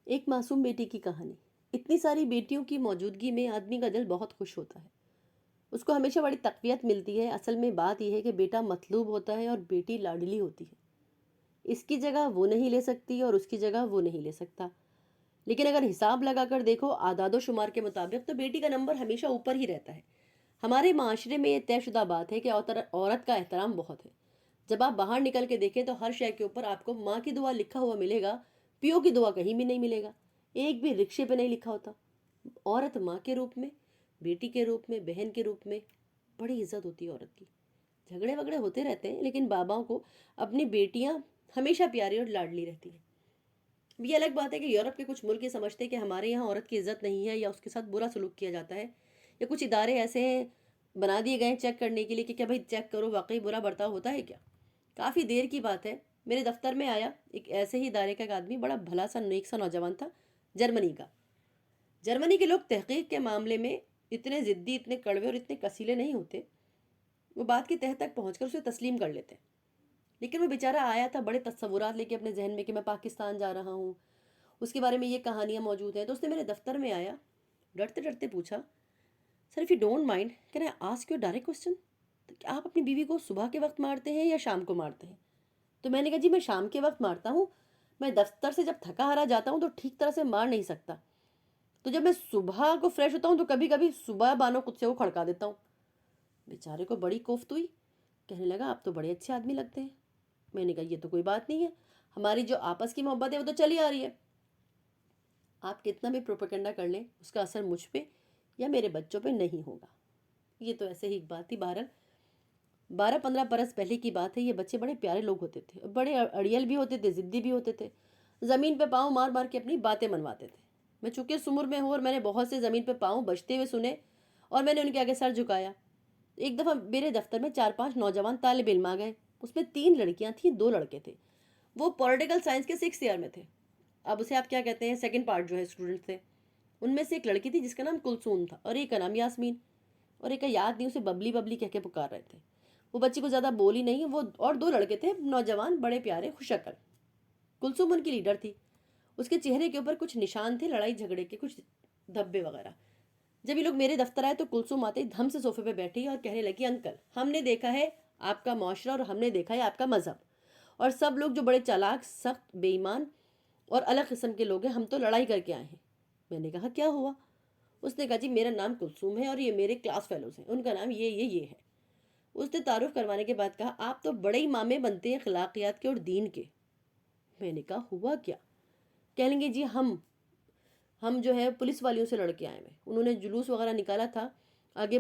ایک معصوم بیٹی کی کہانی۔ اتنی ساری بیٹیوں کی موجودگی میں آدمی کا دل بہت خوش ہوتا ہے، اس کو ہمیشہ بڑی تقویت ملتی ہے۔ اصل میں بات یہ ہے کہ بیٹا مطلوب ہوتا ہے اور بیٹی لاڈلی ہوتی ہے۔ اس کی جگہ وہ نہیں لے سکتی اور اس کی جگہ وہ نہیں لے سکتا، لیکن اگر حساب لگا کر دیکھو اعداد و شمار کے مطابق تو بیٹی کا نمبر ہمیشہ اوپر ہی رہتا ہے۔ ہمارے معاشرے میں یہ طے شدہ بات ہے کہ عورت کا احترام بہت ہے۔ جب آپ باہر نکل کے دیکھیں تو ہر شے کے اوپر آپ کو ماں کی دعا لکھا ہوا ملے گا، پیو کی دعا کہیں بھی نہیں ملے گا، ایک بھی رکشے پہ نہیں لکھا ہوتا۔ عورت ماں کے روپ میں، بیٹی کے روپ میں، بہن کے روپ میں بڑی عزت ہوتی ہے عورت کی۔ جھگڑے وگڑے ہوتے رہتے ہیں لیکن باباؤں کو اپنی بیٹیاں ہمیشہ پیاری اور لاڈلی رہتی ہیں۔ یہ الگ بات ہے کہ یورپ کے کچھ ملک یہ سمجھتے ہیں کہ ہمارے یہاں عورت کی عزت نہیں ہے یا اس کے ساتھ برا سلوک کیا جاتا ہے، یا کچھ ادارے ایسے ہیں بنا دیے گئے ہیں چیک کرنے کے لیے کہ کیا بھائی چیک کرو واقعی برا برتاؤ ہوتا ہے کیا۔ کافی دیر کی بات ہے، میرے دفتر میں آیا ایک ایسے ہی ادارے کا ایک آدمی، بڑا بھلا سا نیک سا نوجوان تھا، جرمنی کا۔ جرمنی کے لوگ تحقیق کے معاملے میں اتنے ضدی، اتنے کڑوے اور اتنے کسیلے نہیں ہوتے، وہ بات کی تہہ تک پہنچ کر اسے تسلیم کر لیتے۔ لیکن وہ بیچارہ آیا تھا بڑے تصورات لے کے اپنے ذہن میں کہ میں پاکستان جا رہا ہوں، اس کے بارے میں یہ کہانیاں موجود ہیں۔ تو اس نے میرے دفتر میں آیا، ڈرتے ڈرتے پوچھا، sir if you don't mind can I ask you direct question, تو کیا آپ اپنی بیوی کو صبح کے وقت مارتے ہیں یا شام کو مارتے ہیں؟ تو میں نے کہا جی میں شام کے وقت مارتا ہوں، میں دفتر سے جب تھکا ہارا جاتا ہوں تو ٹھیک طرح سے مار نہیں سکتا، تو جب میں صبح کو فریش ہوتا ہوں تو کبھی کبھی صبح بانو خود سے وہ کھڑکا دیتا ہوں۔ بیچارے کو بڑی کوفت ہوئی، کہنے لگا آپ تو بڑے اچھے آدمی لگتے ہیں۔ میں نے کہا یہ تو کوئی بات نہیں ہے، ہماری جو آپس کی محبت ہے وہ تو چلی آ رہی ہے، آپ کتنا بھی پروپیگنڈا کر لیں اس کا اثر مجھ پہ یا میرے بچوں پہ نہیں ہوگا۔ یہ تو ایسے ہی ایک بات تھی۔ 12-15 برس پہلے کی بات ہے۔ یہ بچے بڑے پیارے لوگ ہوتے تھے، بڑے اڑیل بھی ہوتے تھے، ضدی بھی ہوتے تھے، زمین پہ پاؤں مار مار کے اپنی باتیں منواتے تھے۔ میں چونکہ اس عمر میں ہوں اور میں نے بہت سے زمین پہ پاؤں بجتے ہوئے سنے اور میں نے ان کے آگے سر جھکایا۔ ایک دفعہ میرے دفتر میں 4-5 نوجوان طالب علم آ گئے، اس میں 3 لڑکیاں تھیں، 2 لڑکے تھے۔ وہ پولیٹیکل سائنس کے 6 ایئر میں تھے، اب اسے آپ کیا کہتے ہیں سیکنڈ پارٹ جو ہے اسٹوڈنٹ تھے۔ ان میں سے ایک لڑکی تھی جس کا نام کلثوم تھا اور ایک کا نام یاسمین، اور ایک کا یاد نہیں، اسے ببلی ببلی کہہ کے پکار رہے تھے۔ وہ بچی کو زیادہ بولی نہیں، وہ اور 2 لڑکے تھے نوجوان، بڑے پیارے خوش عقل۔ کلثوم ان کی لیڈر تھی، اس کے چہرے کے اوپر کچھ نشان تھے لڑائی جھگڑے کے، کچھ دھبے وغیرہ۔ جب یہ لوگ میرے دفتر آئے تو کلثوم آتے ہی دھم سے صوفے پہ بیٹھی اور کہنے لگی، انکل ہم نے دیکھا ہے آپ کا معاشرہ اور ہم نے دیکھا ہے آپ کا مذہب، اور سب لوگ جو بڑے چالاک، سخت، بے ایمان اور الگ قسم کے لوگ ہیں، ہم تو لڑائی کر کے آئے ہیں۔ میں نے کہا کیا ہوا؟ اس نے کہا جی میرا نام کلثوم ہے اور یہ میرے کلاس فیلوز ہیں، ان کا نام یہ ہے۔ اس نے تعارف کروانے کے بعد کہا آپ تو بڑے امامے بنتے ہیں اخلاقیات کے اور دین کے۔ میں نے کہا ہوا کیا؟ کہیں گے جی ہم جو ہے پولیس والیوں سے لڑ کے آئے ہیں، انہوں نے جلوس وغیرہ نکالا تھا، آگے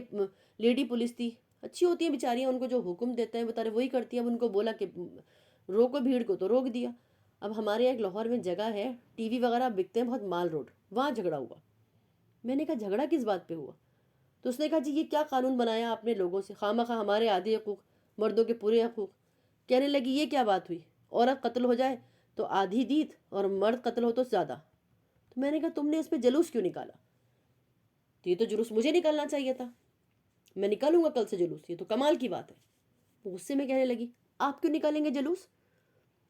لیڈی پولیس تھی، اچھی ہوتی ہیں بیچاریاں، ان کو جو حکم دیتے ہیں بتارے وہی کرتی ہیں۔ اب ان کو بولا کہ روکو بھیڑ کو تو روک دیا۔ اب ہمارے یہاں ایک لاہور میں جگہ ہے، ٹی وی وغیرہ بکتے ہیں بہت، مال روڈ، وہاں جھگڑا ہوا۔ میں نے کہا جھگڑا کس بات پہ ہوا؟ تو اس نے کہا جی یہ کیا قانون بنایا آپ نے لوگوں سے، خواہ مخواہ ہمارے آدھے حقوق، مردوں کے پورے حقوق۔ کہنے لگی یہ کیا بات ہوئی، عورت قتل ہو جائے تو آدھی دیت اور مرد قتل ہو تو زیادہ۔ تو میں نے کہا تم نے اس پہ جلوس کیوں نکالا؟ تو یہ تو جلوس مجھے نکالنا چاہیے تھا، میں نکالوں گا کل سے جلوس، یہ تو کمال کی بات ہے۔ غصے میں کہنے لگی آپ کیوں نکالیں گے جلوس؟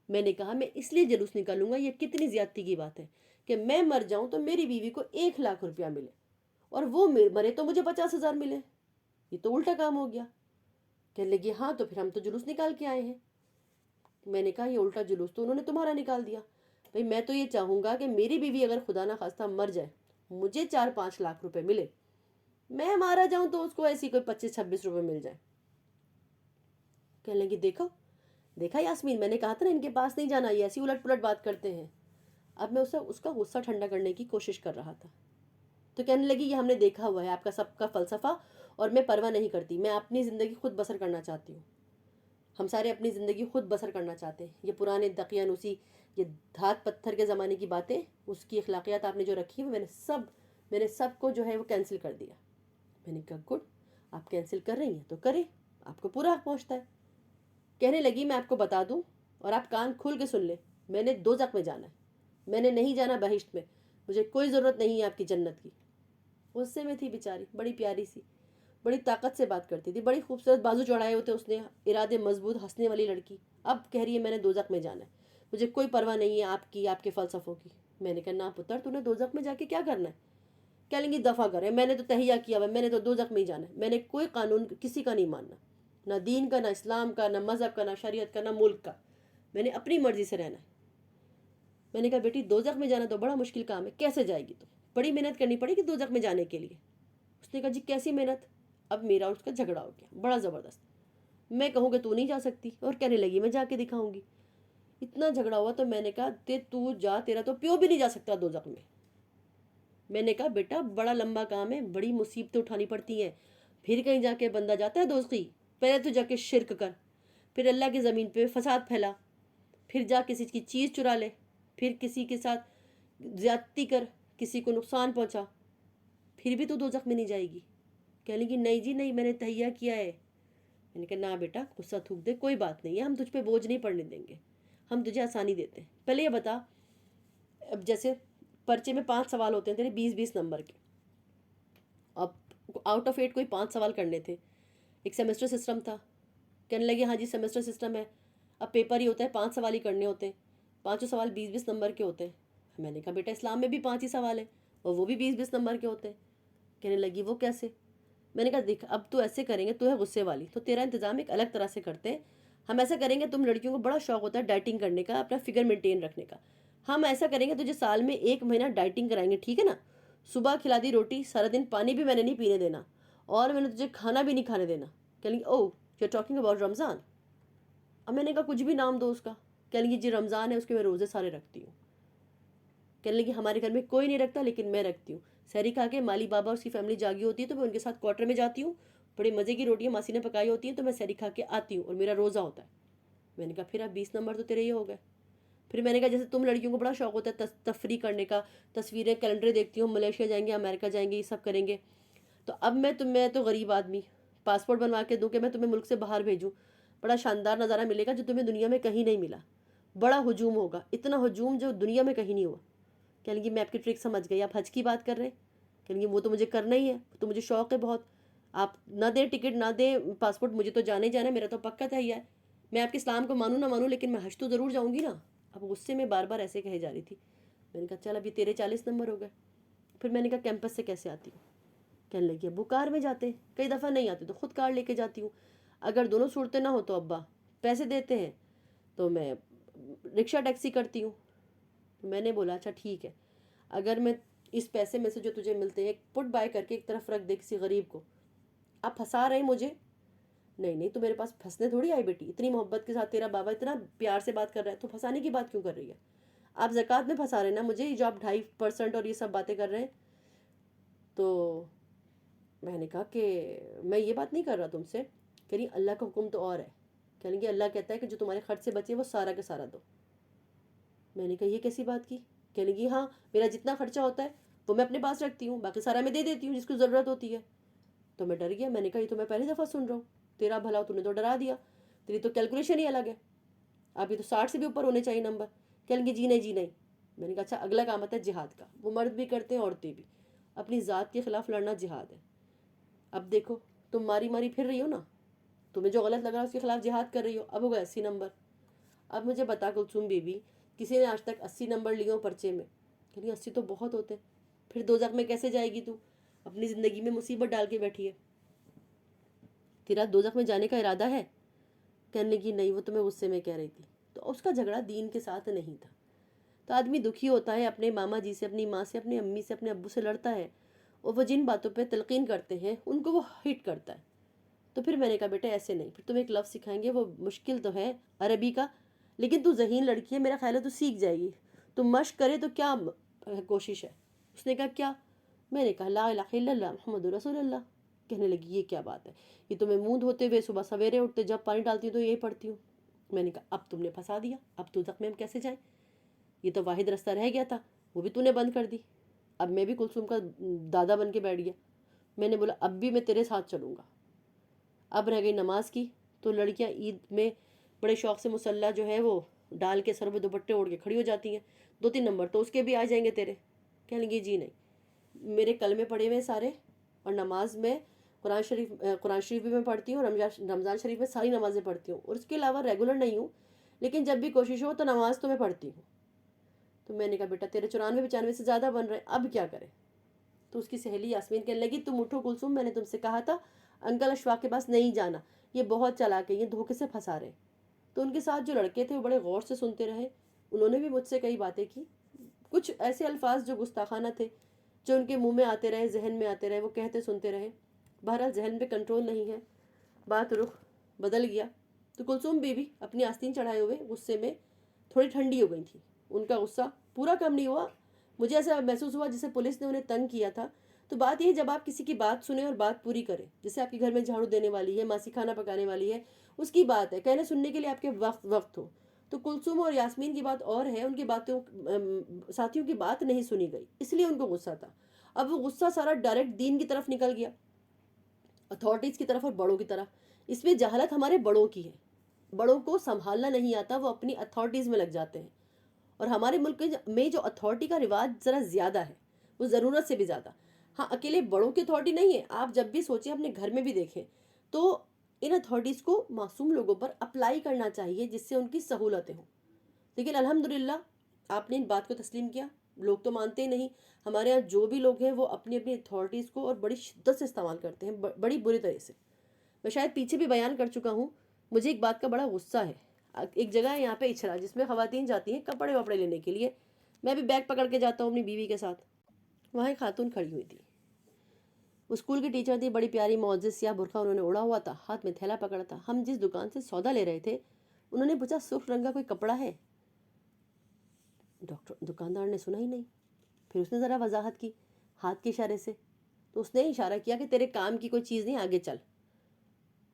میں نے کہا میں اس لیے جلوس نکالوں گا، یہ کتنی زیادتی کی بات ہے کہ میں مر جاؤں تو میری بیوی کو 1 لاکھ روپیہ ملے اور وہ مرے تو مجھے 50,000 ملے، یہ تو الٹا کام ہو گیا۔ کہنے لگی ہاں تو پھر ہم تو جلوس نکال کے آئے ہیں۔ میں نے کہا یہ الٹا جلوس تو انہوں نے تمہارا نکال دیا، بھئی میں تو یہ چاہوں گا کہ میری بیوی اگر خدا نہ خواستہ مر جائے، مجھے 4-5 لاکھ روپے ملے، میں مارا جاؤں تو اس کو ایسی کوئی 25-26 روپے مل جائے۔ کہنے لگی دیکھا یاسمین، میں نے کہا تھا نا ان کے پاس نہیں جانا، یہ ایسی الٹ پلٹ بات کرتے ہیں۔ اب میں اس کا غصہ ٹھنڈا کرنے کی کوشش کر رہا تھا تو کہنے لگی یہ ہم نے دیکھا ہوا ہے آپ کا سب کا فلسفہ، اور میں پرواہ نہیں کرتی، میں اپنی زندگی خود بسر کرنا چاہتی ہوں، ہم سارے اپنی زندگی خود بسر کرنا چاہتے ہیں۔ یہ پرانے دقیانوسی، یہ دھات پتھر کے زمانے کی باتیں، اس کی اخلاقیات آپ نے جو رکھی ہیں، میں نے سب کو جو ہے وہ کینسل کر دیا۔ میں نے کہا گڈ، آپ کینسل کر رہی ہیں تو کریں، آپ کو پورا حق پہنچتا ہے۔ کہنے لگی میں آپ کو بتا دوں اور آپ کان کھول کے سن لیں، میں نے دوزخ میں جانا ہے، میں نے نہیں جانا بہشت میں، مجھے کوئی ضرورت نہیں ہے آپ کی جنت کی۔ غصے میں تھی بیچاری، بڑی پیاری سی، بڑی طاقت سے بات کرتی تھی، بڑی خوبصورت بازو چڑھائے ہوتے اس نے، ارادے مضبوط، ہنسنے والی لڑکی۔ اب کہہ رہی ہے میں نے دوزخ میں جانا ہے، مجھے کوئی پرواہ نہیں ہے آپ کی، آپ کے فلسفوں کی۔ میں نے کہا نا پتر، تو نے دوزخ میں جا کے کیا کرنا ہے؟ کہہ لیں گی دفع کرے، میں نے تو تہیہ کیا ہوا ہے، میں نے تو دوزخ میں ہی جانا ہے، میں نے کوئی قانون کسی کا نہیں ماننا، نہ دین کا، نہ اسلام کا، نہ مذہب کا، نہ شریعت کا، نہ ملک کا، میں نے اپنی مرضی سے رہنا ہے۔ میں نے کہا بیٹی دوزخ میں جانا تو بڑا مشکل کام ہے، کیسے جائے گی تو؟ بڑی محنت کرنی پڑے گی دوزخ میں جانے کے لیے۔ اس نے کہا جی کیسی محنت؟ اب میرا اس کا جھگڑا ہو گیا بڑا زبردست، میں کہوں کہ تو نہیں جا سکتی، اور کہنے لگی میں جا کے دکھاؤں گی۔ اتنا جھگڑا ہوا تو میں نے کہا تو جا، تیرا تو پیو بھی نہیں جا سکتا دوزخ میں۔ میں نے کہا بیٹا بڑا لمبا کام ہے، بڑی مصیبتیں اٹھانی پڑتی ہیں، پھر کہیں جا کے بندہ جاتا ہے دوزخی؟ پہلے تو جا کے شرک کر، پھر اللہ کی زمین پہ فساد پھیلا، پھر جا کسی کی چیز چرا لے، پھر کسی کے ساتھ زیادتی کر، کسی کو نقصان پہنچا، پھر بھی تو دوزخ میں نہیں جائے گی۔ کہنے لگی نہیں جی نہیں، میں نے تہیہ کیا ہے۔ میں نے کہا نا بیٹا غصہ تھوک دے، کوئی بات نہیں ہے، ہم تجھ پہ بوجھ نہیں پڑنے دیں گے، ہم تجھے آسانی دیتے ہیں۔ پہلے یہ بتا، اب جیسے پرچے میں 5 سوال ہوتے ہیں تیرے 20 نمبر کے، اب آؤٹ آف 8 کوئی 5 سوال کرنے تھے، ایک سیمسٹر سسٹم تھا۔ کہنے لگے ہاں جی سیمسٹر سسٹم ہے، اب پیپر ہی ہوتا ہے، 5 سوال ہی کرنے ہوتے ہیں، 5 سوال 20 نمبر کے ہوتے ہیں۔ میں نے کہا بیٹا اسلام میں بھی 5 ہی سوال ہیں، اور وہ بھی 20 نمبر کے ہوتے ہیں۔ کہنے لگی وہ کیسے؟ میں نے کہا دیکھ اب تو ایسے کریں گے، تو ہے غصے والی، تو تیرا انتظام ایک الگ طرح سے کرتے ہیں۔ ہم ایسا کریں گے، تم لڑکیوں کو بڑا شوق ہوتا ہے ڈائٹنگ کرنے کا، اپنا فگر مینٹین رکھنے کا، ہم ایسا کریں گے تجھے سال میں 1 مہینہ ڈائٹنگ کرائیں گے، ٹھیک ہے نا؟ صبح کھلا دی روٹی، سارا دن پانی بھی میں نے نہیں پینے دینا، اور میں نے تجھے کھانا بھی نہیں کھانے دینا۔ کہیں گے او یو آر ٹاکنگ اباؤٹ رمضان؟ اب میں نے کہا کچھ بھی نام دو اس کا۔ کہیں گے جی رمضان ہے، اس کے میں روزے سارے رکھتی ہوں۔ کہنے لگی ہمارے گھر میں کوئی نہیں رکھتا لیکن میں رکھتی ہوں، سحری کھا کے مالی بابا اور اس کی فیملی جاگی ہوتی ہے تو میں ان کے ساتھ کوارٹر میں جاتی ہوں، بڑے مزے کی روٹیاں ماسی نے پکائی ہوتی ہیں تو میں سحری کھا کے آتی ہوں اور میرا روزہ ہوتا ہے۔ میں نے کہا پھر اب 20 نمبر تو تیرے یہ ہو گئے۔ پھر میں نے کہا جیسے تم لڑکیوں کو بڑا شوق ہوتا ہے تفریح کرنے کا، تصویریں کیلنڈر دیکھتی ہوں، ملیشیا جائیں گے، امریکہ جائیں گے، یہ سب کریں گے، تو اب میں تو غریب آدمی پاسپورٹ بنوا کے دوں کہ میں تمہیں ملک سے باہر بھیجوں، بڑا شاندار نظارہ ملے گا جو تمہیں دنیا میں کہیں نہیں ملا، بڑا ہجوم ہوگا، اتنا ہجوم جو دنیا میں کہیں نہیں ہوا۔ کہیں گی میں آپ کی ٹرک سمجھ گئی، آپ حج کی بات کر رہے ہیں؟ کہیں گی وہ تو مجھے کرنا ہی ہے، تو مجھے شوق ہے بہت، آپ نہ دیں ٹکٹ نہ دیں پاسپورٹ، مجھے تو جانے جانا ہے، میرا تو پکا تھا ہے، میں آپ کے اسلام کو مانوں نہ مانوں لیکن میں حج تو ضرور جاؤں گی نا۔ اب غصے میں بار بار ایسے کہے جا رہی تھی۔ میں نے کہا چل اب یہ تیرے 40 نمبر ہو گئے۔ پھر میں نے کہا کیمپس سے کیسے آتی ہوں؟ کہنے لگی ابو کار میں جاتے ہیں، کئی دفعہ نہیں آتے تو خود کار لے کے جاتی ہوں، اگر دونوں صورتیں نہ ہو تو ابا پیسے دیتے ہیں تو میں رکشہ ٹیکسی کرتی ہوں۔ میں نے بولا اچھا ٹھیک ہے، اگر میں اس پیسے میں سے جو تجھے ملتے ہیں ایک پٹ بائی کر کے ایک طرف رکھ دے کسی غریب کو، آپ پھنسا رہے ہیں مجھے؟ نہیں نہیں، تو میرے پاس پھنسنے تھوڑی آئی بیٹی، اتنی محبت کے ساتھ تیرا بابا اتنا پیار سے بات کر رہا ہے تو پھنسانے کی بات کیوں کر رہی ہے؟ آپ زکوٰۃ میں پھنسا رہے ہیں نا مجھے، جو آپ 2.5% اور یہ سب باتیں کر رہے ہیں۔ تو میں نے کہا کہ میں یہ بات نہیں کر رہا تم سے، کہہ رہی اللہ کا حکم تو اور ہے، کہہ لیں گے اللہ کہتا ہے کہ جو تمہارے خرچ سے بچے وہ سارا کا سارا دو۔ میں نے کہا یہ کیسی بات کی؟ کہہ لیں گی ہاں میرا جتنا خرچہ ہوتا ہے وہ میں اپنے پاس رکھتی ہوں، باقی سارا میں دے دیتی ہوں جس کو ضرورت ہوتی ہے۔ تو میں ڈر گیا، میں نے کہا یہ تو میں پہلی دفعہ سن رہا ہوں، تیرا بھلا تو نے تو ڈرا دیا، تیری تو کیلکولیشن ہی الگ ہے، اب یہ تو 60 سے بھی اوپر ہونے چاہیے نمبر۔ کہہ لیں گے جی نہیں جی نہیں۔ میں نے کہا اچھا اگلا کام آتا ہے جہاد کا، وہ مرد بھی کرتے ہیں عورتیں بھی، اپنی ذات کے خلاف لڑنا جہاد ہے۔ اب دیکھو تم ماری ماری پھر رہی ہو نا، تمہیں جو غلط لگ رہا ہے اس کے خلاف جہاد کر رہی ہو، اب ہوگا 80 نمبر۔ اب مجھے بتا کلثوم بی بی کسی نے آج تک 80 نمبر لیے ہوں پرچے میں؟ کہ 80 تو بہت ہوتے ہیں، پھر دوزخ میں کیسے جائے گی تو؟ اپنی زندگی میں مصیبت ڈال کے بیٹھی ہے، تیرا دوزخ میں جانے کا ارادہ ہے؟ کہنے لگی نہیں وہ تو میں غصے میں کہہ رہی تھی۔ تو اس کا جھگڑا دین کے ساتھ نہیں تھا۔ تو آدمی دکھی ہوتا ہے، اپنے ماما جی سے، اپنی ماں سے، اپنی امی سے، اپنے ابو سے لڑتا ہے، اور وہ جن باتوں پہ تلقین کرتے ہیں ان کو وہ ہٹ کرتا ہے۔ تو پھر میں نے کہا بیٹا ایسے نہیں، پھر تم ایک لفظ سکھائیں گے، وہ مشکل تو ہے عربی کا لیکن تو ذہین لڑکی ہے، میرا خیال ہے تو سیکھ جائے گی، تم مشق کرے تو کیا کوشش ہے؟ اس نے کہا کیا؟ میں نے کہا لا الہ الا اللہ محمد رسول اللہ۔ کہنے لگی یہ کیا بات ہے، یہ تو میں منہ دھوتے ہوئے صبح سویرے اٹھتے جب پانی ڈالتی ہوں تو یہی پڑھتی ہوں۔ میں نے کہا اب تم نے پھنسا دیا، اب تو دوزخ میں ہم کیسے جائیں؟ یہ تو واحد رستہ رہ گیا تھا، وہ بھی تو نے بند کر دی۔ اب میں بھی کلثوم کا دادا بن کے بیٹھ گیا۔ میں نے بولا اب بھی میں تیرے ساتھ چلوں گا۔ اب رہ گئی نماز کی، تو لڑکیاں عید میں بڑے شوق سے مسلح جو ہے وہ ڈال کے سر پہ دوپٹے اوڑھ کے کھڑی ہو جاتی ہیں، 2-3 نمبر تو اس کے بھی آ جائیں گے تیرے۔ کہنے لگی جی نہیں، میرے کلمے پڑھے ہوئے سارے، اور نماز میں قرآن شریف بھی میں پڑھتی ہوں، رمضان شریف میں ساری نمازیں پڑھتی ہوں، اور اس کے علاوہ ریگولر نہیں ہوں لیکن جب بھی کوشش ہو تو نماز تو میں پڑھتی ہوں۔ تو میں نے کہا بیٹا تیرے 94-95 سے زیادہ بن رہے ہیں، اب کیا کریں؟ تو اس کی سہیلی یاسمین کہنے لگی تم اٹھو کلثوم، میں نے تم سے کہا تھا انکل اشفاق کے پاس نہیں جانا، یہ بہت چلاک ہے، یہ دھوکے سے پھنسا رہے۔ تو ان کے ساتھ جو لڑکے تھے وہ بڑے غور سے سنتے رہے، انہوں نے بھی مجھ سے کئی باتیں کی، کچھ ایسے الفاظ جو گستاخانہ تھے جو ان کے منہ میں آتے رہے، ذہن میں آتے رہے، وہ کہتے سنتے رہے۔ بہرحال ذہن پہ کنٹرول نہیں ہے، بات رخ بدل گیا۔ تو کلثوم بی بی اپنی آستین چڑھائے ہوئے غصے میں تھوڑی ٹھنڈی ہو گئی تھی، ان کا غصہ پورا کم نہیں ہوا، مجھے ایسا محسوس ہوا جیسے پولیس نے انہیں تنگ کیا تھا۔ تو بات یہ ہے جب آپ کسی کی بات سنیں اور بات پوری کریں، جیسے آپ کے گھر میں جھاڑو دینے والی ہے، ماسی کھانا پکانے والی ہے، اس کی بات ہے، کہنے سننے کے لیے آپ کے وقت ہو۔ تو کلثوم اور یاسمین کی بات اور ہے، ان کی باتوں ساتھیوں کی بات نہیں سنی گئی، اس لیے ان کو غصہ تھا۔ اب وہ غصہ سارا ڈائریکٹ دین کی طرف نکل گیا، اتھارٹیز کی طرف اور بڑوں کی طرف۔ اس میں جہالت ہمارے بڑوں کی ہے، بڑوں کو سنبھالنا نہیں آتا، وہ اپنی اتھارٹیز میں لگ جاتے ہیں۔ اور ہمارے ملک میں جو اتھارٹی کا رواج ذرا زیادہ ہے، وہ ضرورت سے بھی زیادہ۔ ہاں اکیلے بڑوں کی اتھارٹی نہیں ہے، آپ جب بھی سوچیں اپنے گھر میں بھی دیکھیں تو ان اتھارٹیز کو معصوم لوگوں پر اپلائی کرنا چاہیے جس سے ان کی سہولتیں ہوں۔ لیکن الحمدللہ آپ نے ان بات کو تسلیم کیا، لوگ تو مانتے ہی نہیں۔ ہمارے یہاں جو بھی لوگ ہیں وہ اپنی اپنی اتھارٹیز کو اور بڑی شدت سے استعمال کرتے ہیں، بڑی بری طرح سے۔ میں شاید پیچھے بھی بیان کر چکا ہوں، مجھے ایک بات کا بڑا غصہ ہے۔ ایک جگہ ہے یہاں پہ اچھرا، جس میں خواتین جاتی ہیں کپڑے وپڑے لینے کے لیے، میں بھی بیگ پکڑ کے جاتا ہوں اپنی بیوی کے ساتھ۔ وہاں ایک خاتون کھڑی ہوئی تھی، اسکول کی ٹیچر تھی، بڑی پیاری معزز سیاہ برقع انہوں نے اوڑا ہوا تھا، ہاتھ میں تھیلا پکڑا تھا۔ ہم جس دکان سے سودا لے رہے تھے انہوں نے پوچھا سرخ رنگ کا کوئی کپڑا ہے؟ دکاندار نے سنا ہی نہیں، پھر اس نے ذرا وضاحت کی ہاتھ کے اشارے سے، تو اس نے اشارہ کیا کہ تیرے کام کی کوئی چیز نہیں، آگے چل۔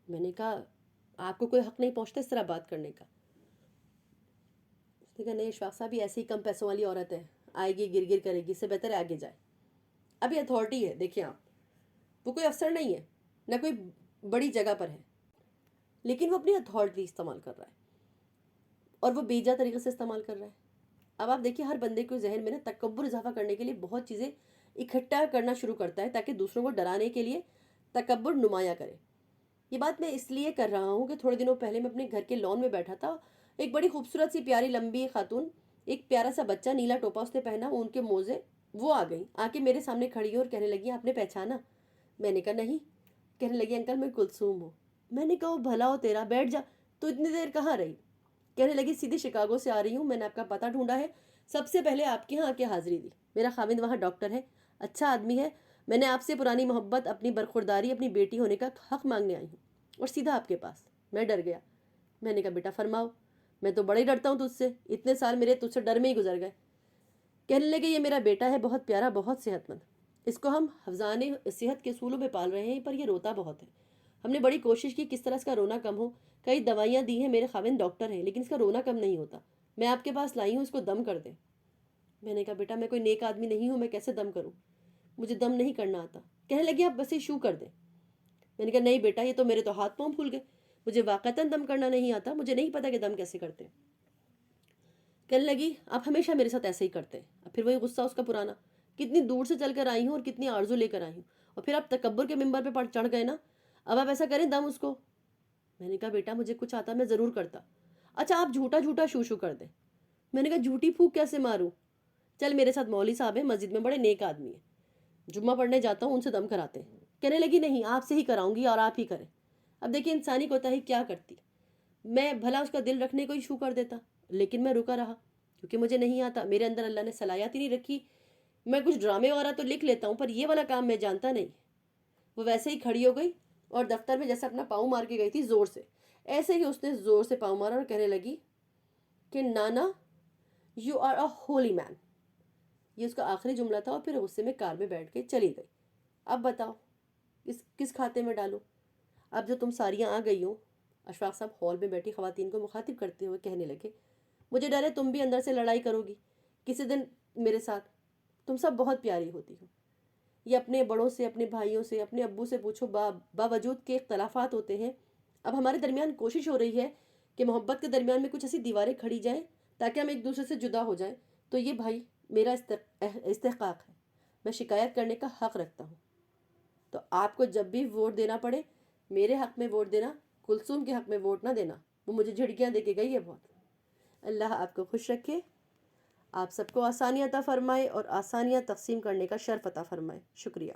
میں نے کہا آپ کو کوئی حق نہیں پہنچتا اس طرح بات کرنے کا؟ اس نے کہا نہیں اشفاق صاحب یہ ایسے ہی کم پیسوں والی عورت ہے، آئے گی گر گر کرے گی، اس سے بہتر ہے آگے جائے۔ اب یہ اتھارٹی ہے، دیکھیں آپ، وہ کوئی افسر نہیں ہے، نہ کوئی بڑی جگہ پر ہے، لیکن وہ اپنی اتھارٹی استعمال کر رہا ہے اور وہ بیجا طریقے سے استعمال کر رہا ہے۔ اب آپ دیکھیں ہر بندے کو ذہن میں نا تکبر اضافہ کرنے کے لیے بہت چیزیں اکٹھا کرنا شروع کرتا ہے تاکہ دوسروں کو ڈرانے کے لیے تکبر نمایاں کرے۔ یہ بات میں اس لیے کر رہا ہوں کہ تھوڑے دنوں پہلے میں اپنے گھر کے لان میں بیٹھا تھا، ایک بڑی خوبصورت سی پیاری لمبی خاتون، ایک پیارا سا بچہ نیلا ٹوپا اس نے پہنا، ان کے موزے، وہ آ گئی، آ کے میرے سامنے کھڑی اور کہنے لگی آپ نے پہچانا؟ میں نے کہا نہیں۔ کہنے لگی انکل میں کلثوم ہوں۔ میں نے کہا وہ بھلا ہو تیرا، بیٹھ جا، تو اتنی دیر کہاں رہی؟ کہنے لگی سیدھی شکاگو سے آ رہی ہوں، میں نے آپ کا پتہ ڈھونڈا ہے، سب سے پہلے آپ کے ہاں آ کے حاضری دی، میرا خاوند وہاں ڈاکٹر ہے، اچھا آدمی ہے، میں نے آپ سے پرانی محبت، اپنی برخورداری، اپنی بیٹی ہونے کا حق مانگنے آئی ہوں، اور سیدھا آپ کے پاس۔ میں ڈر گیا، میں نے کہا بیٹا فرماؤ، میں تو بڑا ہی ڈرتا ہوں تجھ سے، اتنے سال میرے تجھ سے ڈر میں ہی گزر گئے۔ کہنے لگے یہ میرا بیٹا ہے، بہت پیارا، بہت صحت مند، اس کو ہم حفظان صحت کے اصولوں پہ پال رہے ہیں، پر یہ روتا بہت ہے۔ ہم نے بڑی کوشش کی کس طرح اس کا رونا کم ہو، کئی دوائیاں دی ہیں، میرے خاوند ڈاکٹر ہیں، لیکن اس کا رونا کم نہیں ہوتا، میں آپ کے پاس لائی ہوں اس کو دم کر دیں۔ میں نے کہا بیٹا میں کوئی نیک آدمی نہیں ہوں، میں کیسے دم کروں، مجھے دم نہیں کرنا آتا۔ کہنے لگی آپ بس شو کر دیں۔ میں نے کہا نہیں بیٹا یہ تو میرے تو ہاتھ پاؤں پھول گئے، مجھے واقعتاً دم کرنا نہیں آتا، مجھے نہیں پتا کہ دم کیسے کرتے۔ کہنے لگی آپ ہمیشہ میرے ساتھ ایسے ہی کرتے ہیں۔ اب پھر وہی غصہ اس کا پرانا، کتنی دور سے چل کر آئی ہوں اور کتنی آرزو لے کر آئی ہوں، اور پھر آپ تکبر کے منبر پہ چڑھ گئے نا، اب آپ ایسا کریں دم اس کو۔ میں نے کہا بیٹا مجھے کچھ آتا میں ضرور کرتا۔ اچھا آپ جھوٹا جھوٹا شو شو کر دیں۔ میں نے کہا جھوٹی پھونک کیسے ماروں؟ چل میرے ساتھ مولوی صاحب ہیں مسجد میں، بڑے نیک آدمی ہیں، جمعہ پڑھنے جاتا ہوں ان سے دم کراتے ہیں۔ کہنے لگی نہیں آپ سے ہی کراؤں گی اور آپ ہی کریں۔ اب دیکھیں انسانی کوتاہی کیا کرتی، میں بھلا اس کا دل رکھنے کو ہی شو کر دیتا، لیکن میں رکا رہا کیونکہ مجھے نہیں آتا، میرے اندر اللہ نے صلاحیت ہی نہیں رکھی۔ میں کچھ ڈرامے وغیرہ تو لکھ لیتا ہوں پر یہ والا کام میں جانتا نہیں۔ وہ ویسے ہی کھڑی ہو گئی اور دفتر میں جیسے اپنا پاؤں مار کے گئی تھی زور سے، ایسے ہی اس نے زور سے پاؤں مارا اور کہنے لگی کہ نانا یو آر اے ہولی مین۔ یہ اس کا آخری جملہ تھا اور پھر غصے میں کار میں بیٹھ کے چلی گئی۔ اب بتاؤ کس کھاتے میں ڈالوں؟ اب جو تم ساریاں آ گئی ہو، اشفاق صاحب ہال میں بیٹھی خواتین کو مخاطب کرتے ہوئے کہنے لگے مجھے ڈر ہے تم بھی اندر سے لڑائی کرو گی کسی دن میرے ساتھ، تم سب بہت پیاری ہوتی ہو۔ یہ اپنے بڑوں سے، اپنے بھائیوں سے، اپنے ابو سے پوچھو، باوجود کے اختلافات ہوتے ہیں، اب ہمارے درمیان کوشش ہو رہی ہے کہ محبت کے درمیان میں کچھ ایسی دیواریں کھڑی جائیں تاکہ ہم ایک دوسرے سے جدا ہو جائیں، تو یہ بھائی میرا استحقاق ہے، میں شکایت کرنے کا حق رکھتا ہوں۔ تو آپ کو جب بھی ووٹ دینا پڑے میرے حق میں ووٹ دینا، کلثوم کے حق میں ووٹ نہ دینا، وہ مجھے جھڑکیاں دے کے گئی ہے بہت۔ اللہ آپ کو خوش رکھے، آپ سب کو آسانیاں عطا فرمائے اور آسانیاں تقسیم کرنے کا شرف عطا فرمائے. شکریہ.